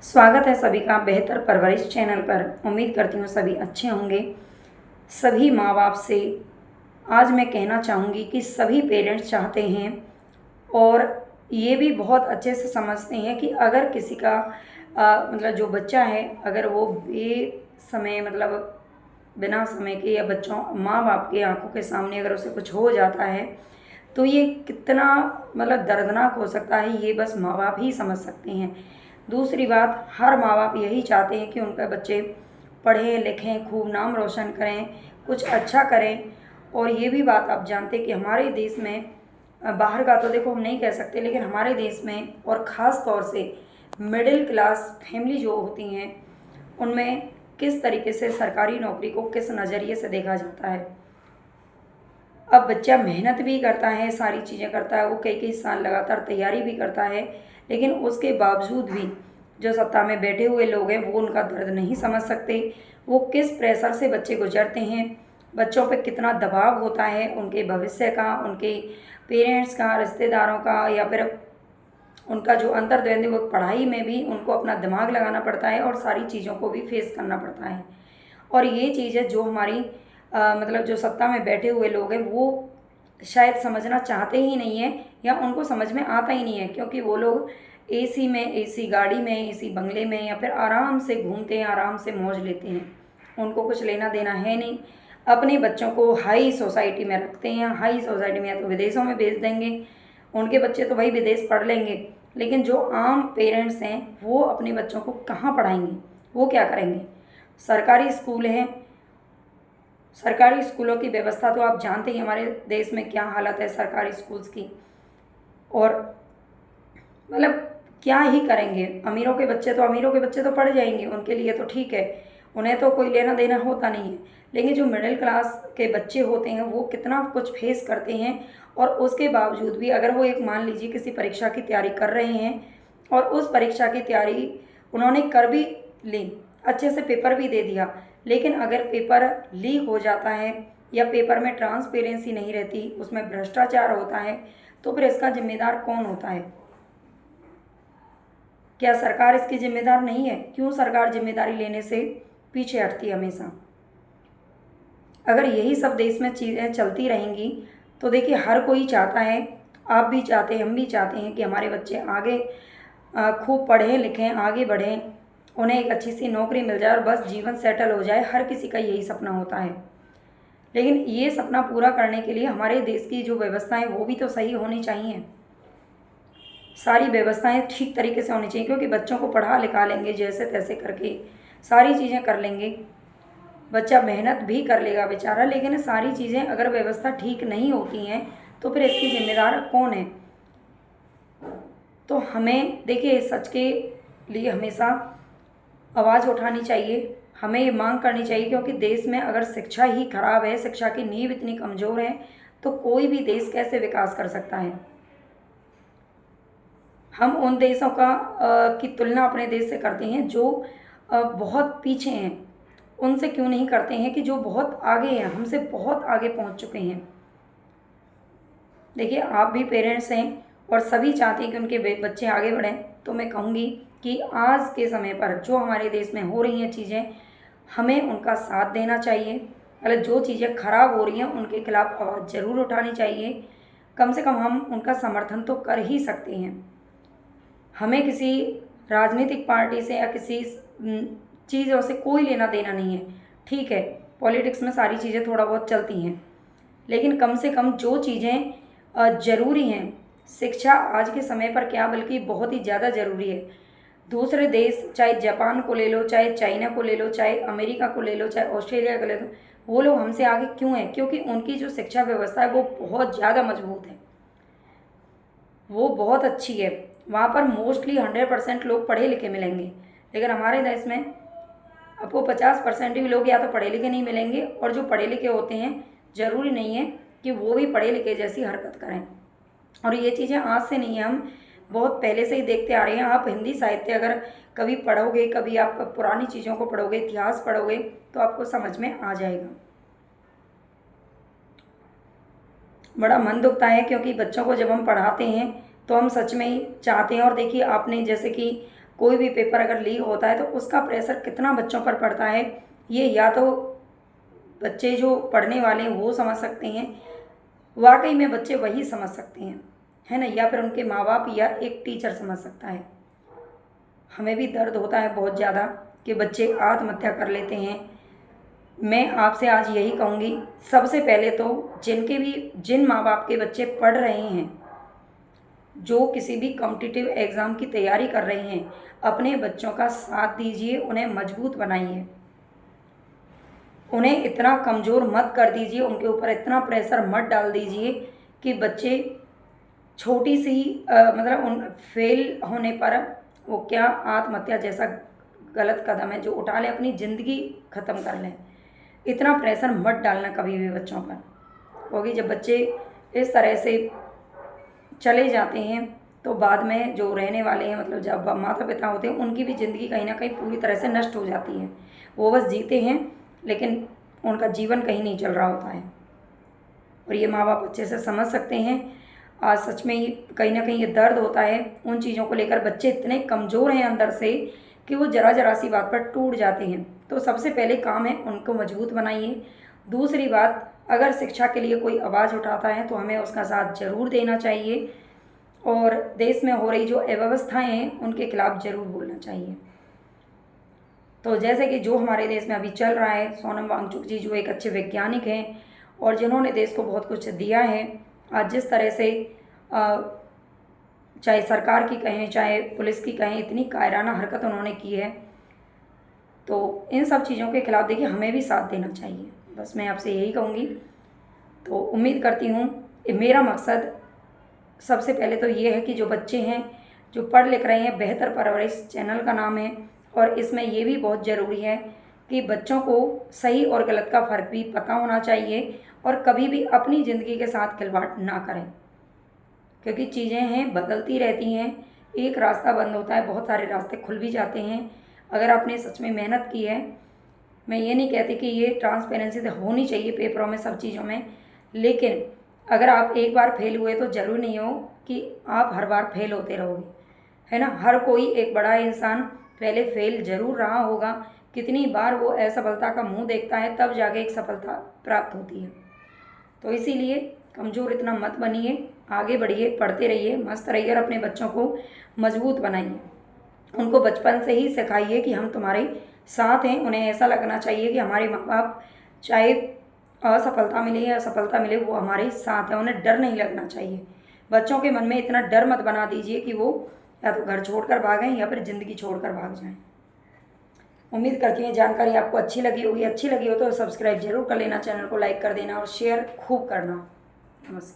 स्वागत है सभी का बेहतर परवरिश चैनल पर। उम्मीद करती हूँ सभी अच्छे होंगे। सभी माँ बाप से आज मैं कहना चाहूँगी कि सभी पेरेंट्स चाहते हैं और ये भी बहुत अच्छे से समझते हैं कि अगर किसी का मतलब जो बच्चा है, अगर वो बेसमय मतलब बिना समय के या बच्चों माँ बाप के आंखों के सामने अगर उसे कुछ हो जाता है तो ये कितना मतलब दर्दनाक हो सकता है, ये बस माँ बाप ही समझ सकते हैं। दूसरी बात, हर माँ बाप यही चाहते हैं कि उनके बच्चे पढ़ें लिखें, खूब नाम रोशन करें, कुछ अच्छा करें। और ये भी बात आप जानते हैं कि हमारे देश में, बाहर का तो देखो हम नहीं कह सकते, लेकिन हमारे देश में और ख़ास तौर से मिडिल क्लास फैमिली जो होती हैं उनमें किस तरीके से सरकारी नौकरी को किस नज़रिए से देखा जाता है। अब बच्चा मेहनत भी करता है, सारी चीज़ें करता है, वो कई कई साल लगातार तैयारी भी करता है, लेकिन उसके बावजूद भी जो सत्ता में बैठे हुए लोग हैं वो उनका दर्द नहीं समझ सकते। वो किस प्रेशर से बच्चे गुजरते हैं, बच्चों पे कितना दबाव होता है उनके भविष्य का, उनके पेरेंट्स का, रिश्तेदारों का, या फिर उनका जो अंतर्द्वंद वो पढ़ाई में भी उनको अपना दिमाग लगाना पड़ता है और सारी चीज़ों को भी फेस करना पड़ता है। और ये चीज़ें जो हमारी मतलब जो सत्ता में बैठे हुए लोग हैं वो शायद समझना चाहते ही नहीं हैं, या उनको समझ में आता ही नहीं है, क्योंकि वो लोग एसी में, एसी गाड़ी में, एसी बंगले में, या फिर आराम से घूमते हैं, आराम से मौज लेते हैं। उनको कुछ लेना देना है नहीं। अपने बच्चों को हाई सोसाइटी में रखते हैं, हाई सोसाइटी में, या तो विदेशों में भेज देंगे, उनके बच्चे तो भाई विदेश पढ़ लेंगे, लेकिन जो आम पेरेंट्स हैं वो अपने बच्चों को कहाँ पढ़ाएंगे, वो क्या करेंगे। सरकारी स्कूल हैं, सरकारी स्कूलों की व्यवस्था तो आप जानते ही हमारे देश में क्या हालत है सरकारी स्कूल्स की। और मतलब क्या ही करेंगे, अमीरों के बच्चे तो पढ़ जाएंगे, उनके लिए तो ठीक है, उन्हें तो कोई लेना देना होता नहीं है। लेकिन जो मिडिल क्लास के बच्चे होते हैं वो कितना कुछ फेस करते हैं, और उसके बावजूद भी अगर वो एक मान लीजिए किसी परीक्षा की तैयारी कर रहे हैं और उस परीक्षा की तैयारी उन्होंने कर भी ली, अच्छे से पेपर भी दे दिया, लेकिन अगर पेपर लीक हो जाता है या पेपर में ट्रांसपेरेंसी नहीं रहती, उसमें भ्रष्टाचार होता है, तो फिर इसका जिम्मेदार कौन होता है। क्या सरकार इसकी जिम्मेदार नहीं है? क्यों सरकार जिम्मेदारी लेने से पीछे हटती है हमेशा? अगर यही सब देश में चीज़ें चलती रहेंगी तो देखिए हर कोई चाहता है, आप भी चाहते हैं, हम भी चाहते हैं कि हमारे बच्चे आगे खूब पढ़ें लिखें, आगे बढ़ें, उन्हें एक अच्छी सी नौकरी मिल जाए और बस जीवन सेटल हो जाए। हर किसी का यही सपना होता है, लेकिन ये सपना पूरा करने के लिए हमारे देश की जो व्यवस्थाएं वो भी तो सही होनी चाहिए। सारी व्यवस्थाएं ठीक तरीके से होनी चाहिए, क्योंकि बच्चों को पढ़ा लिखा लेंगे जैसे तैसे करके, सारी चीज़ें कर लेंगे, बच्चा मेहनत भी कर लेगा बेचारा, लेकिन सारी चीज़ें अगर व्यवस्था ठीक नहीं होती हैं तो फिर इसकी जिम्मेदार कौन है। तो हमें देखिए सच के लिए हमेशा आवाज़ उठानी चाहिए, हमें ये मांग करनी चाहिए, क्योंकि देश में अगर शिक्षा ही खराब है, शिक्षा की नींव इतनी कमज़ोर है, तो कोई भी देश कैसे विकास कर सकता है। हम उन देशों की तुलना अपने देश से करते हैं जो बहुत पीछे हैं, उनसे क्यों नहीं करते हैं कि जो बहुत आगे हैं, हमसे बहुत आगे पहुंच चुके हैं। देखिए आप भी पेरेंट्स हैं और सभी चाहते हैं कि उनके बच्चे आगे बढ़ें, तो मैं कहूँगी कि आज के समय पर जो हमारे देश में हो रही हैं चीज़ें, हमें उनका साथ देना चाहिए। मतलब जो चीज़ें खराब हो रही हैं उनके खिलाफ़ आवाज़ ज़रूर उठानी चाहिए। कम से कम हम उनका समर्थन तो कर ही सकते हैं। हमें किसी राजनीतिक पार्टी से या किसी चीज़ों से कोई लेना देना नहीं है। ठीक है, पॉलिटिक्स में सारी चीज़ें थोड़ा बहुत चलती हैं, लेकिन कम से कम जो चीज़ें ज़रूरी हैं, शिक्षा आज के समय पर क्या बल्कि बहुत ही ज़्यादा ज़रूरी है। दूसरे देश, चाहे जापान को ले लो, चाहे चाइना को ले लो, चाहे अमेरिका को ले लो, चाहे ऑस्ट्रेलिया को ले लो, वो लोग हमसे आगे क्यों हैं? क्योंकि उनकी जो शिक्षा व्यवस्था है वो बहुत ज़्यादा मजबूत है, वो बहुत अच्छी है। वहाँ पर मोस्टली 100% लोग पढ़े लिखे मिलेंगे, लेकिन हमारे देश में आपको 50% भी लोग या तो पढ़े लिखे नहीं मिलेंगे, और जो पढ़े लिखे होते हैं ज़रूरी नहीं है कि वो भी पढ़े लिखे जैसी हरकत करें। और ये चीज़ें आज से नहीं है, हम बहुत पहले से ही देखते आ रहे हैं। आप हिंदी साहित्य अगर कभी पढ़ोगे, कभी आप पुरानी चीज़ों को पढ़ोगे, इतिहास पढ़ोगे, तो आपको समझ में आ जाएगा। बड़ा मन दुखता है, क्योंकि बच्चों को जब हम पढ़ाते हैं तो हम सच में ही चाहते हैं। और देखिए आपने जैसे कि कोई भी पेपर अगर लीक होता है तो उसका प्रेशर कितना बच्चों पर पड़ता है, ये या तो बच्चे जो पढ़ने वाले हैं वो समझ सकते हैं, वाकई में बच्चे वही समझ सकते हैं, है ना, या फिर उनके माँ बाप या एक टीचर समझ सकता है। हमें भी दर्द होता है बहुत ज़्यादा कि बच्चे आत्महत्या कर लेते हैं। मैं आपसे आज यही कहूँगी, सबसे पहले तो जिन माँ बाप के बच्चे पढ़ रहे हैं, जो किसी भी कॉम्पिटिटिव एग्ज़ाम की तैयारी कर रहे हैं, अपने बच्चों का साथ दीजिए, उन्हें मजबूत बनाइए, उन्हें इतना कमज़ोर मत कर दीजिए, उनके ऊपर इतना प्रेशर मत डाल दीजिए कि बच्चे छोटी सी मतलब उन फेल होने पर वो क्या आत्महत्या जैसा गलत कदम है जो उठा लें, अपनी ज़िंदगी ख़त्म कर लें। इतना प्रेशर मत डालना कभी भी बच्चों पर, क्योंकि जब बच्चे इस तरह से चले जाते हैं तो बाद में जो रहने वाले हैं, मतलब जब माता पिता होते हैं, उनकी भी ज़िंदगी कहीं ना कहीं पूरी तरह से नष्ट हो जाती है। वो बस जीते हैं लेकिन उनका जीवन कहीं नहीं चल रहा होता है, और ये माँ बाप अच्छे से समझ सकते हैं। आज सच में ही कहीं ना कहीं ये दर्द होता है उन चीज़ों को लेकर। बच्चे इतने कमज़ोर हैं अंदर से कि वो ज़रा ज़रा सी बात पर टूट जाते हैं। तो सबसे पहले काम है उनको मजबूत बनाइए। दूसरी बात, अगर शिक्षा के लिए कोई आवाज़ उठाता है तो हमें उसका साथ ज़रूर देना चाहिए, और देश में हो रही जो अव्यवस्थाएँ हैं उनके खिलाफ ज़रूर बोलना चाहिए। तो जैसे कि जो हमारे देश में अभी चल रहा है, सोनम वांगचुक जी जो एक अच्छे वैज्ञानिक हैं और जिन्होंने देश को बहुत कुछ दिया है, आज जिस तरह से चाहे सरकार की कहें चाहे पुलिस की कहें, इतनी कायराना हरकत उन्होंने की है, तो इन सब चीज़ों के खिलाफ देखिए हमें भी साथ देना चाहिए। बस मैं आपसे यही कहूँगी। तो उम्मीद करती हूँ, मेरा मकसद सबसे पहले तो ये है कि जो बच्चे हैं जो पढ़ लिख रहे हैं, बेहतर परवरिश चैनल का नाम है, और इसमें ये भी बहुत ज़रूरी है कि बच्चों को सही और गलत का फ़र्क भी पता होना चाहिए, और कभी भी अपनी ज़िंदगी के साथ खिलवाड़ ना करें, क्योंकि चीज़ें हैं बदलती रहती हैं। एक रास्ता बंद होता है, बहुत सारे रास्ते खुल भी जाते हैं अगर आपने सच में मेहनत की है। मैं ये नहीं कहती कि ये ट्रांसपेरेंसी तो होनी चाहिए पेपरों में, सब चीज़ों में, लेकिन अगर आप एक बार फेल हुए तो ज़रूरी नहीं हो कि आप हर बार फेल होते रहोगे, है ना। हर कोई एक बड़ा इंसान पहले फेल ज़रूर रहा होगा, कितनी बार वो असफलता का मुंह देखता है तब जाके एक सफलता प्राप्त होती है। तो इसीलिए कमज़ोर इतना मत बनिए, आगे बढ़िए, पढ़ते रहिए, मस्त रहिए और अपने बच्चों को मजबूत बनाइए। उनको बचपन से ही सिखाइए कि हम तुम्हारे साथ हैं। उन्हें ऐसा लगना चाहिए कि हमारे माँ बाप चाहे असफलता मिले या सफलता मिले वो हमारे साथ हैं, उन्हें डर नहीं लगना चाहिए। बच्चों के मन में इतना डर मत बना दीजिए कि वो या तो घर छोड़कर भागें या फिर ज़िंदगी छोड़कर भाग जाएं। उम्मीद करती हूँ जानकारी आपको अच्छी लगी होगी। अच्छी लगी हो तो सब्सक्राइब जरूर कर लेना, चैनल को लाइक कर देना और शेयर खूब करना। नमस्कार।